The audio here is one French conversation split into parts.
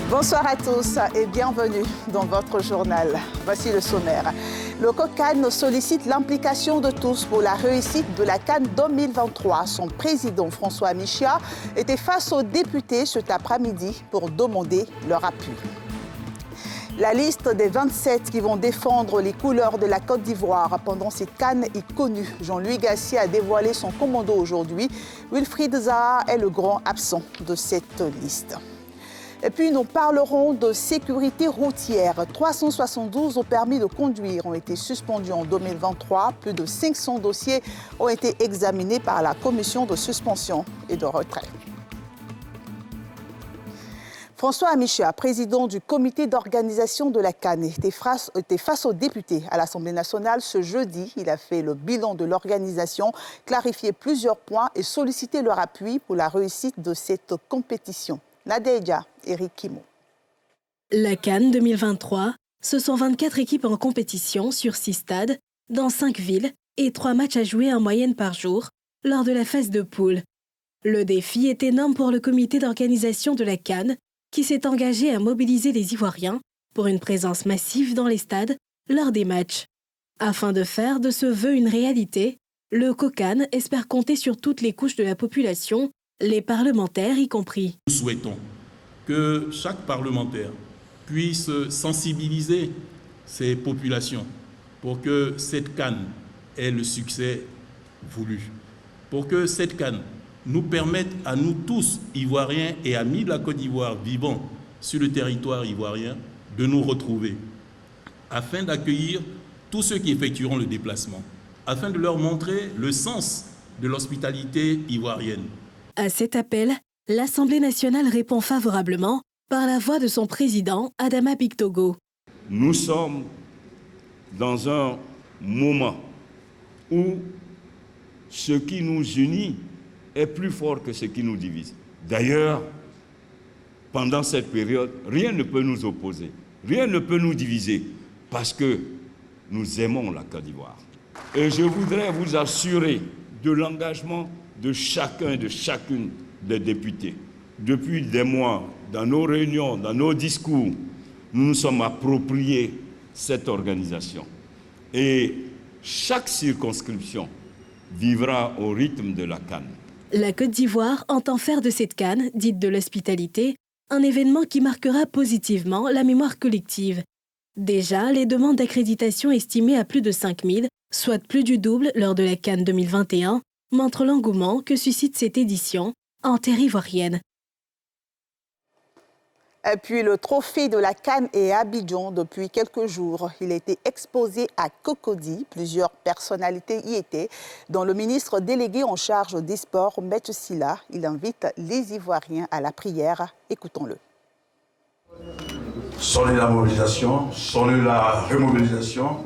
Bonsoir à tous et bienvenue dans votre journal. Voici le sommaire. Le COCAN sollicite l'implication de tous pour la réussite de la CAN 2023. Son président François Michéa était face aux députés cet après-midi pour demander leur appui. La liste des 27 qui vont défendre les couleurs de la Côte d'Ivoire pendant cette CAN est connue. Jean-Louis Gassi a dévoilé son commando aujourd'hui. Wilfried Zaha est le grand absent de cette liste. Et puis nous parlerons de sécurité routière. 372 au permis de conduire ont été suspendus en 2023. Plus de 500 dossiers ont été examinés par la commission de suspension et de retrait. François Michéa, président du comité d'organisation de la CAN, était face aux députés à l'Assemblée nationale ce jeudi. Il a fait le bilan de l'organisation, clarifié plusieurs points et sollicité leur appui pour la réussite de cette compétition. Nadeja, Eric Kimo. La CAN 2023, ce sont 24 équipes en compétition sur 6 stades, dans 5 villes et 3 matchs à jouer en moyenne par jour lors de la phase de poule. Le défi est énorme pour le comité d'organisation de la CAN, qui s'est engagé à mobiliser les Ivoiriens pour une présence massive dans les stades lors des matchs. Afin de faire de ce vœu une réalité, le COCAN espère compter sur toutes les couches de la population, les parlementaires y compris. Nous souhaitons que chaque parlementaire puisse sensibiliser ces populations pour que cette CAN ait le succès voulu, pour que cette CAN nous permette à nous tous, Ivoiriens et amis de la Côte d'Ivoire vivant sur le territoire ivoirien, de nous retrouver, afin d'accueillir tous ceux qui effectueront le déplacement, afin de leur montrer le sens de l'hospitalité ivoirienne. À cet appel, l'Assemblée nationale répond favorablement par la voix de son président, Adama Bictogo. Nous sommes dans un moment où ce qui nous unit est plus fort que ce qui nous divise. D'ailleurs, pendant cette période, rien ne peut nous opposer, rien ne peut nous diviser, parce que nous aimons la Côte d'Ivoire. Et je voudrais vous assurer de l'engagement de chacun et de chacune des députés. Depuis des mois, dans nos réunions, dans nos discours, nous nous sommes appropriés cette organisation. Et chaque circonscription vivra au rythme de la CAN. La Côte d'Ivoire entend faire de cette CAN, dite de l'hospitalité, un événement qui marquera positivement la mémoire collective. Déjà, les demandes d'accréditation estimées à plus de 5000, soit plus du double lors de la CAN 2021, montre l'engouement que suscite cette édition en terre ivoirienne. Et puis le trophée de la CAN est à Abidjan depuis quelques jours. Il a été exposé à Cocody. Plusieurs personnalités y étaient, dont le ministre délégué en charge des sports, M. Silla. Il invite les Ivoiriens à la prière. Écoutons-le. Sonner la mobilisation, sonner la remobilisation,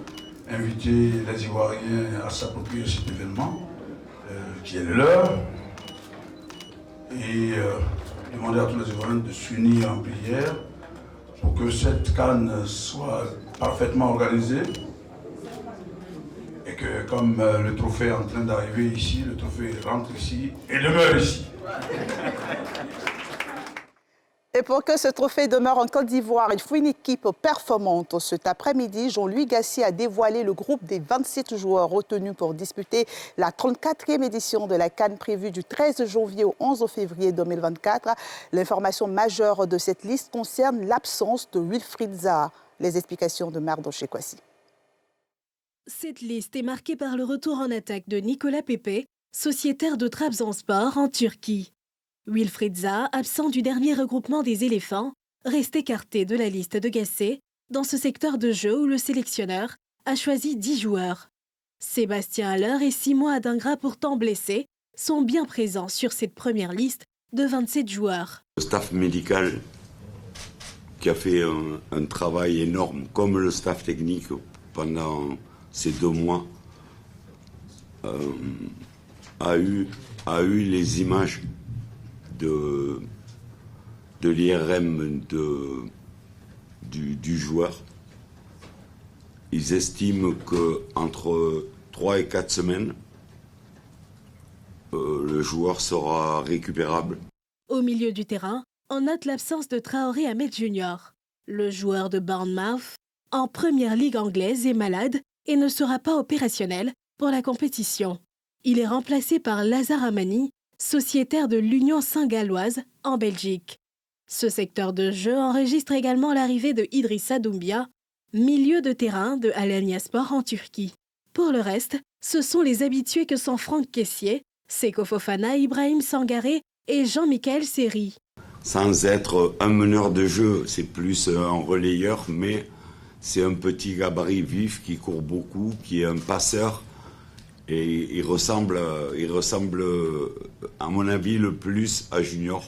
inviter les Ivoiriens à s'approprier cet événement qui est le leur et demander à tous les Ivoiriens de s'unir en prière pour que cette CAN soit parfaitement organisée et que comme le trophée est en train d'arriver ici, le trophée rentre ici et demeure ici. Et pour que ce trophée demeure en Côte d'Ivoire, il faut une équipe performante. Cet après-midi, Jean-Louis Gassi a dévoilé le groupe des 27 joueurs retenus pour disputer la 34e édition de la CAN prévue du 13 janvier au 11 février 2024. L'information majeure de cette liste concerne l'absence de Wilfried Zaha. Les explications de Mardoché Kwasi. Cette liste est marquée par le retour en attaque de Nicolas Pepe, sociétaire de Trabzonspor en Turquie. Wilfried Zaha, absent du dernier regroupement des éléphants, reste écarté de la liste de Gasset dans ce secteur de jeu où le sélectionneur a choisi 10 joueurs. Sébastien Haller et Simon Adingra, pourtant blessés, sont bien présents sur cette première liste de 27 joueurs. Le staff médical qui a fait un travail énorme, comme le staff technique pendant ces 2 mois, a eu les images de l'IRM du joueur. Ils estiment qu'entre 3 et 4 semaines, le joueur sera récupérable. Au milieu du terrain, on note l'absence de Traoré Ahmed Jr. Le joueur de Bournemouth, en première ligue anglaise, est malade et ne sera pas opérationnel pour la compétition. Il est remplacé par Lazare Amani, sociétaire de l'Union Saint-Galloise en Belgique. Ce secteur de jeu enregistre également l'arrivée de Idrissa Doumbia, milieu de terrain de Alanyaspor en Turquie. Pour le reste, ce sont les habitués que sont Franck Kessié, Seko Fofana, Ibrahim Sangaré et Jean-Michel Seri. Sans être un meneur de jeu, c'est plus un relayeur, mais c'est un petit gabarit vif qui court beaucoup, qui est un passeur. Et il ressemble, à mon avis, le plus à Junior.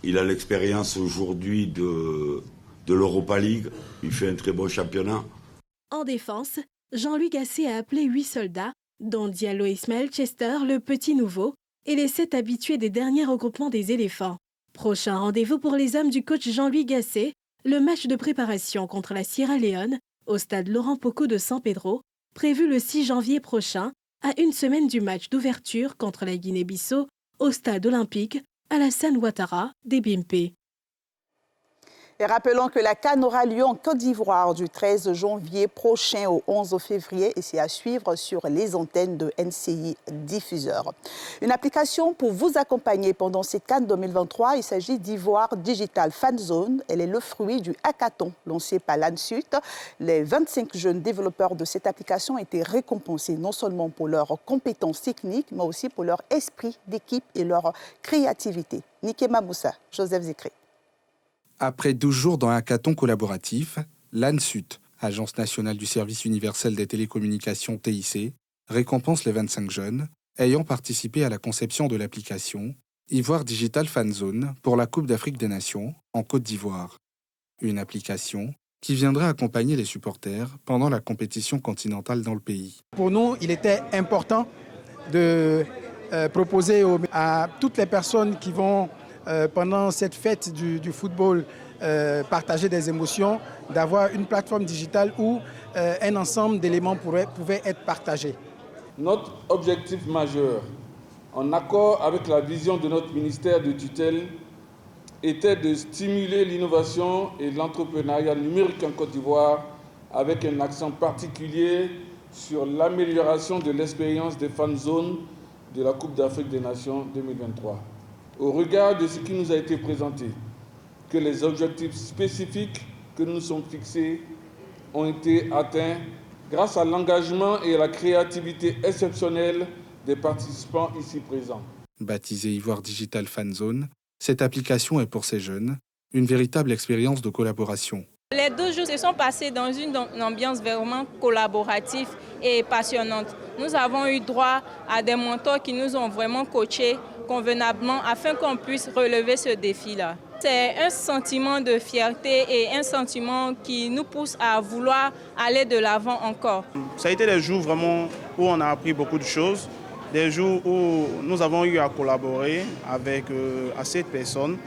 Il a l'expérience aujourd'hui de l'Europa League. Il fait un très bon championnat. En défense, Jean-Louis Gasset a appelé 8 soldats, dont Diallo Ismaël Chester, le petit nouveau, et les 7 habitués des derniers regroupements des éléphants. Prochain rendez-vous pour les hommes du coach Jean-Louis Gasset, le match de préparation contre la Sierra Leone, au stade Laurent Poco de San Pedro, prévu le 6 janvier prochain, à une semaine du match d'ouverture contre la Guinée-Bissau, au stade olympique Alassane Ouattara des Bimpe. Et rappelons que la CAN aura lieu en Côte d'Ivoire du 13 janvier prochain au 11 février et c'est à suivre sur les antennes de NCI Diffuseur. Une application pour vous accompagner pendant cette CAN 2023, il s'agit d'Ivoire Digital Fan Zone. Elle est le fruit du hackathon lancé par l'ANSUT. Les 25 jeunes développeurs de cette application ont été récompensés non seulement pour leurs compétences techniques, mais aussi pour leur esprit d'équipe et leur créativité. Nikema Moussa, Joseph Zikri. Après 12 jours dans un hackathon collaboratif, l'ANSUT, Agence nationale du service universel des télécommunications TIC, récompense les 25 jeunes ayant participé à la conception de l'application Ivoire Digital Fan Zone pour la Coupe d'Afrique des Nations en Côte d'Ivoire. Une application qui viendra accompagner les supporters pendant la compétition continentale dans le pays. Pour nous, il était important de proposer à toutes les personnes qui vont pendant cette fête du football, partager des émotions, d'avoir une plateforme digitale où un ensemble d'éléments pouvait être partagés. Notre objectif majeur, en accord avec la vision de notre ministère de tutelle, était de stimuler l'innovation et l'entrepreneuriat numérique en Côte d'Ivoire avec un accent particulier sur l'amélioration de l'expérience des fan zones de la Coupe d'Afrique des Nations 2023. Au regard de ce qui nous a été présenté, que les objectifs spécifiques que nous sommes fixés ont été atteints grâce à l'engagement et à la créativité exceptionnelle des participants ici présents. Baptisée Ivoire Digital Fan Zone, cette application est pour ces jeunes une véritable expérience de collaboration. Les 12 jours se sont passés dans une ambiance vraiment collaborative et passionnante. Nous avons eu droit à des mentors qui nous ont vraiment coachés convenablement afin qu'on puisse relever ce défi-là. C'est un sentiment de fierté et un sentiment qui nous pousse à vouloir aller de l'avant encore. Ça a été des jours vraiment où on a appris beaucoup de choses, des jours où nous avons eu à collaborer avec assez de personnes.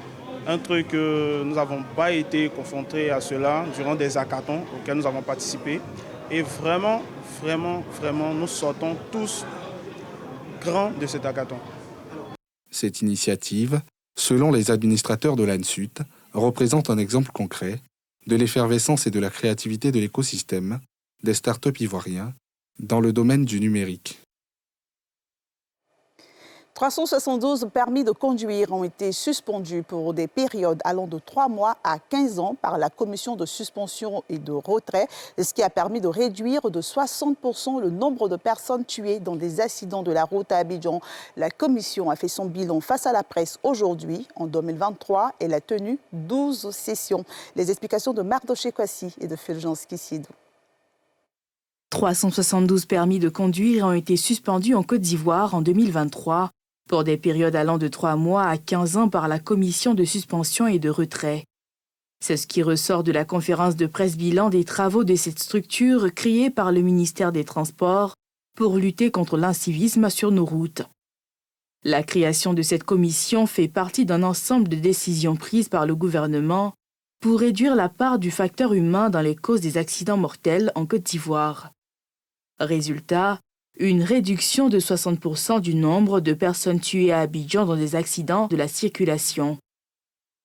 Un truc que nous n'avons pas été confrontés à cela durant des hackathons auxquels nous avons participé. Et vraiment, nous sortons tous grands de cet hackathon. Cette initiative, selon les administrateurs de l'ANSUT, représente un exemple concret de l'effervescence et de la créativité de l'écosystème des startups ivoiriens dans le domaine du numérique. 372 permis de conduire ont été suspendus pour des périodes allant de 3 mois à 15 ans par la commission de suspension et de retrait, ce qui a permis de réduire de 60% le nombre de personnes tuées dans des accidents de la route à Abidjan. La commission a fait son bilan face à la presse aujourd'hui. En 2023, elle a tenu 12 sessions. Les explications de Mardoché Kwasi et de Fulgence Kissidou. 372 permis de conduire ont été suspendus en Côte d'Ivoire en 2023 pour des périodes allant de 3 mois à 15 ans par la commission de suspension et de retrait. C'est ce qui ressort de la conférence de presse bilan des travaux de cette structure créée par le ministère des Transports pour lutter contre l'incivisme sur nos routes. La création de cette commission fait partie d'un ensemble de décisions prises par le gouvernement pour réduire la part du facteur humain dans les causes des accidents mortels en Côte d'Ivoire. Résultat, une réduction de 60% du nombre de personnes tuées à Abidjan dans des accidents de la circulation.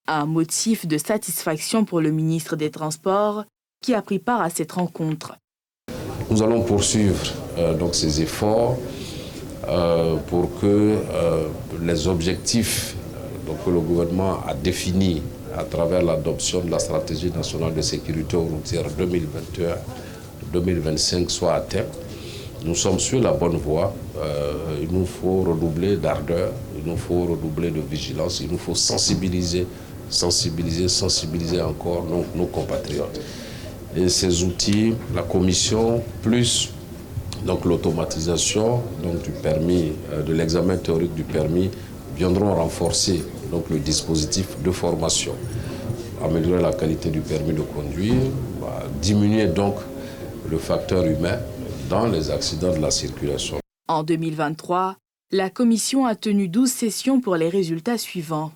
Un motif de satisfaction pour le ministre des Transports qui a pris part à cette rencontre. Nous allons poursuivre donc ces efforts pour que les objectifs que le gouvernement a définis à travers l'adoption de la stratégie nationale de sécurité routière 2021-2025 soient atteints. Nous sommes sur la bonne voie. Il nous faut redoubler d'ardeur, il nous faut redoubler de vigilance, il nous faut sensibiliser encore nos compatriotes. Et ces outils, la commission, plus donc l'automatisation du permis, de l'examen théorique du permis, viendront renforcer donc le dispositif de formation, améliorer la qualité du permis de conduire, diminuer donc le facteur humain dans les accidents de la circulation. En 2023, la commission a tenu 12 sessions pour les résultats suivants.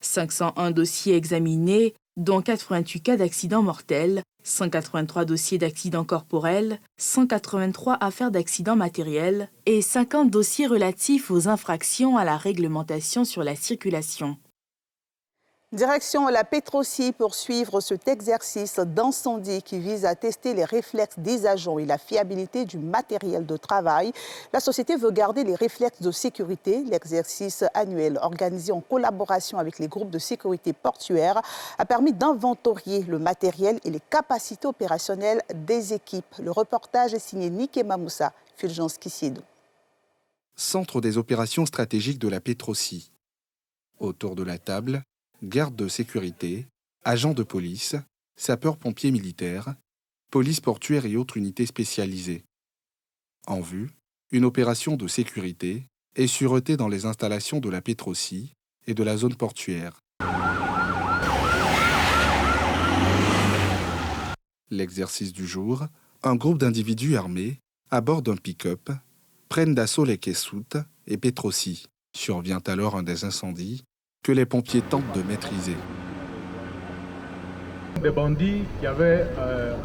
501 dossiers examinés, dont 88 cas d'accidents mortels, 183 dossiers d'accidents corporels, 183 affaires d'accidents matériels et 50 dossiers relatifs aux infractions à la réglementation sur la circulation. Direction la Petrosi pour suivre cet exercice d'incendie qui vise à tester les réflexes des agents et la fiabilité du matériel de travail. La société veut garder les réflexes de sécurité. L'exercice annuel organisé en collaboration avec les groupes de sécurité portuaire a permis d'inventorier le matériel et les capacités opérationnelles des équipes. Le reportage est signé Nikema Moussa, Fulgence Kissiedo. Centre des opérations stratégiques de la Petrosi. Autour de la table, gardes de sécurité, agents de police, sapeurs-pompiers militaires, police portuaire et autres unités spécialisées. En vue, une opération de sécurité et sûreté dans les installations de la Petrosi et de la zone portuaire. L'exercice du jour, un groupe d'individus armés, à bord d'un pick-up, prennent d'assaut les Kessout et Petrosi. Survient alors un des incendies que les pompiers tentent de maîtriser. Des bandits qui avaient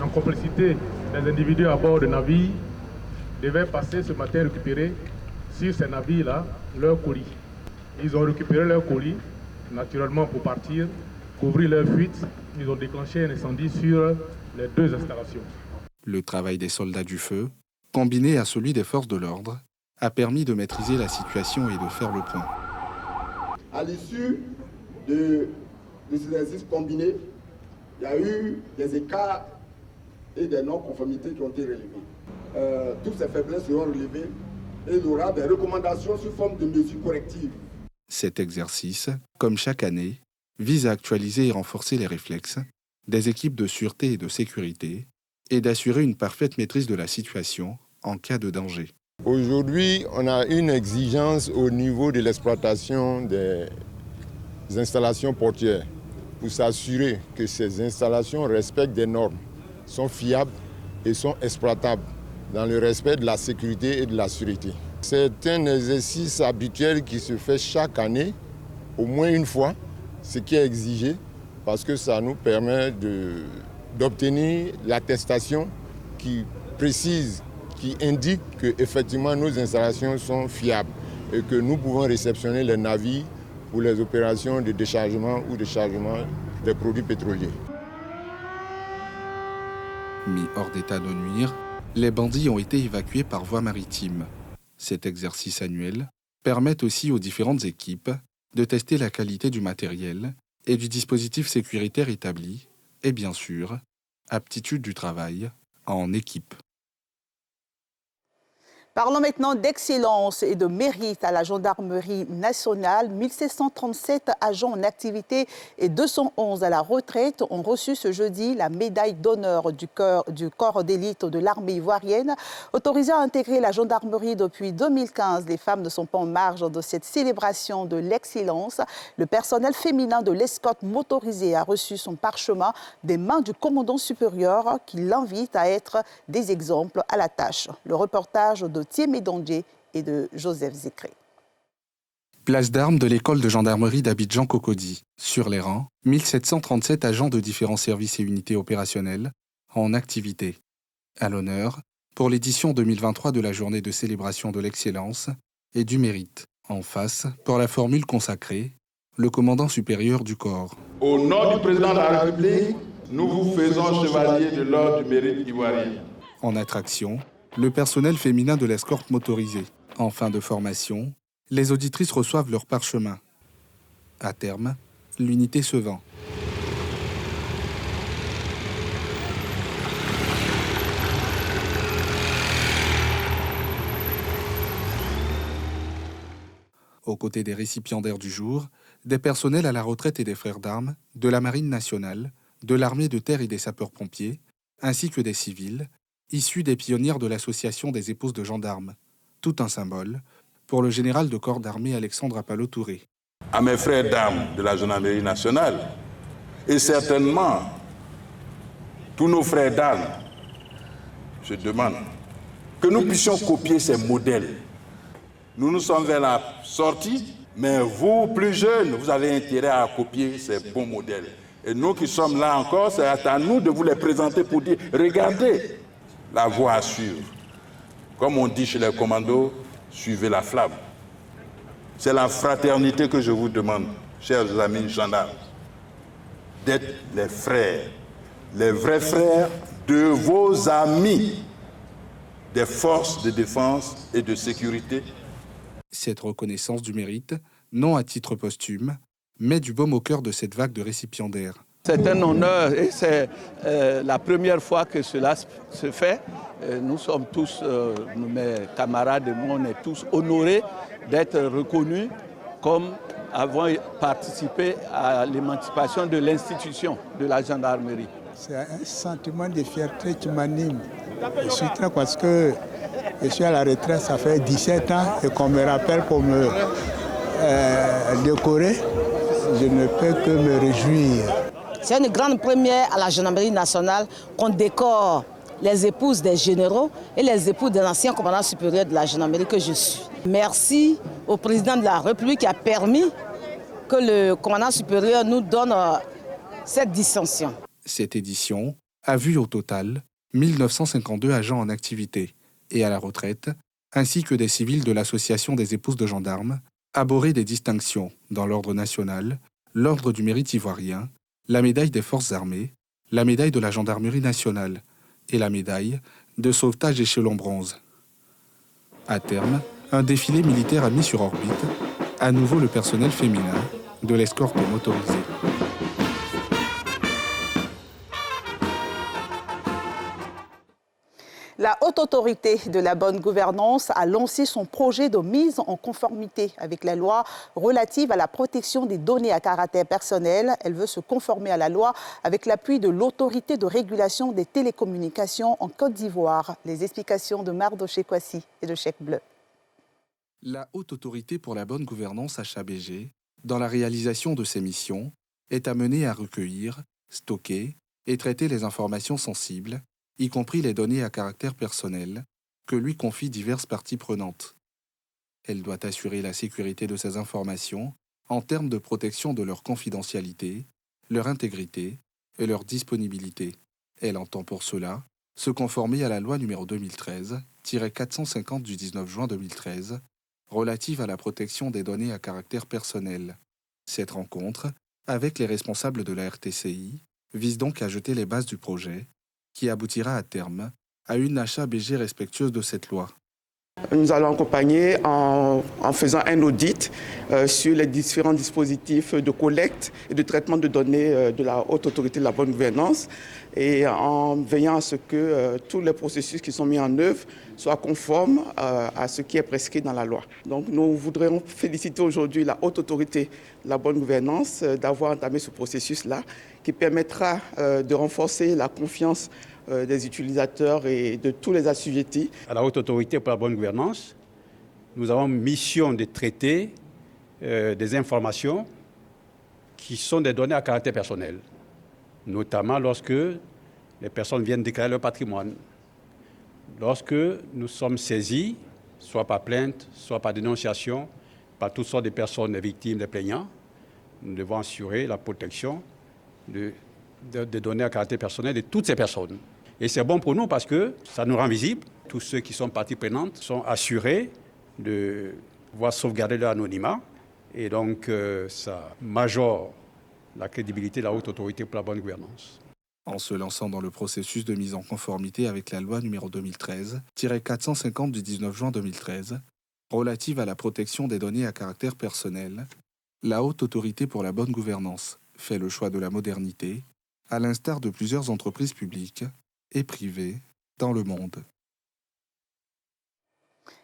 en complicité des individus à bord de navires devaient passer ce matin récupérer sur ces navires-là leur colis. Ils ont récupéré leur colis, naturellement pour partir, couvrir leur fuite. Ils ont déclenché un incendie sur les deux installations. Le travail des soldats du feu, combiné à celui des forces de l'ordre, a permis de maîtriser la situation et de faire le point. À l'issue de ces exercices combinés, il y a eu des écarts et des non-conformités qui ont été relevés. Toutes ces faiblesses seront relevées et il y aura des recommandations sous forme de mesures correctives. Cet exercice, comme chaque année, vise à actualiser et renforcer les réflexes des équipes de sûreté et de sécurité et d'assurer une parfaite maîtrise de la situation en cas de danger. Aujourd'hui, on a une exigence au niveau de l'exploitation des installations portuaires pour s'assurer que ces installations respectent des normes, sont fiables et sont exploitables dans le respect de la sécurité et de la sûreté. C'est un exercice habituel qui se fait chaque année, au moins une fois, ce qui est exigé parce que ça nous permet d'obtenir l'attestation qui précise, qui indique que effectivement nos installations sont fiables et que nous pouvons réceptionner les navires pour les opérations de déchargement ou de chargement des produits pétroliers. Mis hors d'état de nuire, les bandits ont été évacués par voie maritime. Cet exercice annuel permet aussi aux différentes équipes de tester la qualité du matériel et du dispositif sécuritaire établi et bien sûr, aptitude du travail en équipe. Parlons maintenant d'excellence et de mérite à la gendarmerie nationale. 1737 agents en activité et 211 à la retraite ont reçu ce jeudi la médaille d'honneur du corps d'élite de l'armée ivoirienne. Autorisée à intégrer la gendarmerie depuis 2015, les femmes ne sont pas en marge de cette célébration de l'excellence. Le personnel féminin de l'escorte motorisée a reçu son parchemin des mains du commandant supérieur qui l'invite à être des exemples à la tâche. Le reportage de Thiemé Dondje et de Joseph Zécré. Place d'armes de l'école de gendarmerie d'Abidjan-Cocody. Sur les rangs, 1737 agents de différents services et unités opérationnelles en activité. À l'honneur, pour l'édition 2023 de la journée de célébration de l'excellence et du mérite. En face, pour la formule consacrée, le commandant supérieur du corps. Au nom du président de la République, nous vous faisons chevalier de l'ordre du mérite ivoirien. En attraction, le personnel féminin de l'escorte motorisée. En fin de formation, les auditrices reçoivent leur parchemin. À terme, l'unité se vend. Aux côtés des récipiendaires du jour, des personnels à la retraite et des frères d'armes, de la Marine nationale, de l'armée de terre et des sapeurs-pompiers, ainsi que des civils, issus des pionnières de l'association des épouses de gendarmes. Tout un symbole pour le général de corps d'armée Alexandre Appalo-Touré. À mes frères d'armes de la gendarmerie nationale, et certainement tous nos frères d'armes, je demande que nous puissions copier ces modèles. Nous sommes vers la sortie, mais vous, plus jeunes, vous avez intérêt à copier ces bons modèles. Et nous qui sommes là encore, c'est à nous de vous les présenter pour dire, regardez la voie à suivre. Comme on dit chez les commandos, suivez la flamme. C'est la fraternité que je vous demande, chers amis gendarmes, d'être les frères, les vrais frères de vos amis des forces de défense et de sécurité. Cette reconnaissance du mérite, non à titre posthume, met du baume au cœur de cette vague de récipiendaires. C'est un honneur et c'est la première fois que cela se fait. Nous sommes tous, mes camarades et moi, on est tous honorés d'être reconnus comme avant participé à l'émancipation de l'institution de la gendarmerie. C'est un sentiment de fierté qui m'anime. Je suis très parce que je suis à la retraite, ça fait 17 ans et qu'on me rappelle pour me décorer, je ne peux que me réjouir. C'est une grande première à la gendarmerie nationale qu'on décore les épouses des généraux et les épouses des anciens commandants supérieurs de la gendarmerie que je suis. Merci au président de la République qui a permis que le commandant supérieur nous donne cette distinction. Cette édition a vu au total 1952 agents en activité et à la retraite, ainsi que des civils de l'association des épouses de gendarmes, arborer des distinctions dans l'ordre national, l'ordre du mérite ivoirien, la médaille des forces armées, la médaille de la gendarmerie nationale et la médaille de sauvetage échelon bronze. À terme, un défilé militaire a mis sur orbite à nouveau le personnel féminin de l'escorte motorisée. La Haute Autorité de la Bonne Gouvernance a lancé son projet de mise en conformité avec la loi relative à la protection des données à caractère personnel. Elle veut se conformer à la loi avec l'appui de l'Autorité de régulation des télécommunications en Côte d'Ivoire. Les explications de Mardoché Kwasi et de Cheikh Bleu. La Haute Autorité pour la Bonne Gouvernance HABG, dans la réalisation de ses missions, est amenée à recueillir, stocker et traiter les informations sensibles, y compris les données à caractère personnel, que lui confient diverses parties prenantes. Elle doit assurer la sécurité de ces informations en termes de protection de leur confidentialité, leur intégrité et leur disponibilité. Elle entend pour cela se conformer à la loi numéro 2013-450 du 19 juin 2013 relative à la protection des données à caractère personnel. Cette rencontre, avec les responsables de la RTCI, vise donc à jeter les bases du projet qui aboutira à terme à une HABG respectueuse de cette loi. Nous allons accompagner en faisant un audit sur les différents dispositifs de collecte et de traitement de données de la Haute Autorité de la Bonne Gouvernance et en veillant à ce que tous les processus qui sont mis en œuvre soient conformes à ce qui est prescrit dans la loi. Donc nous voudrions féliciter aujourd'hui la Haute Autorité de la Bonne Gouvernance d'avoir entamé ce processus-là qui permettra de renforcer la confiance des utilisateurs et de tous les assujettis. À la Haute Autorité pour la Bonne Gouvernance, nous avons mission de traiter des informations qui sont des données à caractère personnel, notamment lorsque les personnes viennent déclarer leur patrimoine, lorsque nous sommes saisis, soit par plainte, soit par dénonciation, par toutes sortes de personnes victimes des plaignants. Nous devons assurer la protection des données à caractère personnel de toutes ces personnes. Et c'est bon pour nous parce que ça nous rend visibles. Tous ceux qui sont parties prenantes sont assurés de pouvoir sauvegarder leur anonymat. Et donc, ça majore la crédibilité de la Haute Autorité pour la bonne gouvernance. En se lançant dans le processus de mise en conformité avec la loi numéro 2013-450 du 19 juin 2013, relative à la protection des données à caractère personnel, la Haute Autorité pour la bonne gouvernance fait le choix de la modernité, à l'instar de plusieurs entreprises publiques et privées dans le monde.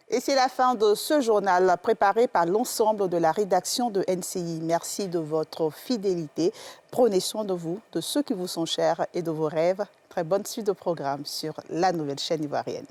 Et c'est la fin de ce journal préparé par l'ensemble de la rédaction de NCI. Merci de votre fidélité. Prenez soin de vous, de ceux qui vous sont chers et de vos rêves. Très bonne suite de programme sur la nouvelle chaîne ivoirienne.